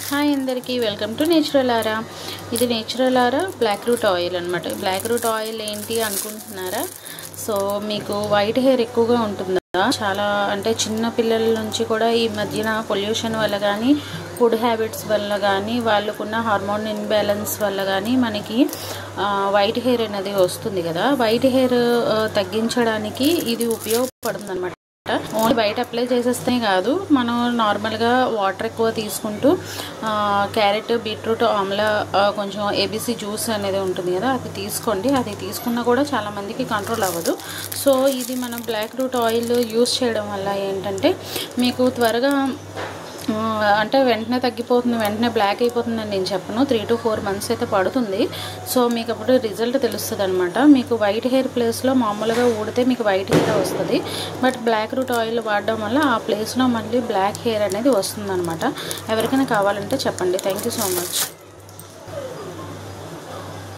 Hi అందరికీ welcome to natural ఆరా. ఇది natural ఆరా black route oil అనమాట. బ్లాక్ రూట్ ఆయిల్ ఏంటి అనుకుంటున్నారా? సో మీకు వైట్ హెయిర్ ఎక్కువగా ఉంటుందా? చాలా అంటే చిన్న పిల్లల నుంచి కూడా ఈ మధ్యన పొల్యూషన్ వల్ల కానీ, ఫుడ్ హ్యాబిట్స్ వల్ల కానీ, వాళ్ళకున్న హార్మోన్ ఇన్బ్యాలెన్స్ వల్ల కానీ మనకి వైట్ హెయిర్ అనేది వస్తుంది కదా. వైట్ హెయిర్ తగ్గించడానికి ఇది ఉపయోగపడుతుంది అనమాట. ఓన్లీ బయట అప్లై చేసేస్తే కాదు, మనం నార్మల్గా వాటర్ ఎక్కువ తీసుకుంటూ క్యారెట్, బీట్రూట్, ఆమ్లా, కొంచెం ఏబీసీ జ్యూస్ అనేది ఉంటుంది కదా, అది తీసుకోండి. అది తీసుకున్నా కూడా చాలామందికి కంట్రోల్ అవ్వదు. సో ఇది మనం బ్లాక్ రూట్ ఆయిల్ యూస్ చేయడం వల్ల ఏంటంటే మీకు త్వరగా అంటే వెంటనే తగ్గిపోతుంది, వెంటనే బ్లాక్ అయిపోతుందని నేను చెప్పను. 3 to 4 months అయితే పడుతుంది. సో మీకు అప్పుడు రిజల్ట్ తెలుస్తుంది అనమాట. మీకు వైట్ హెయిర్ ప్లేస్లో మామూలుగా ఊడితే మీకు వైట్ హెయిర్ వస్తుంది, బట్ బ్లాక్ రూట్ ఆయిల్ వాడడం వల్ల ఆ ప్లేస్లో మళ్ళీ బ్లాక్ హెయిర్ అనేది వస్తుంది అనమాట. ఎవరికైనా కావాలంటే చెప్పండి. Thank you so much.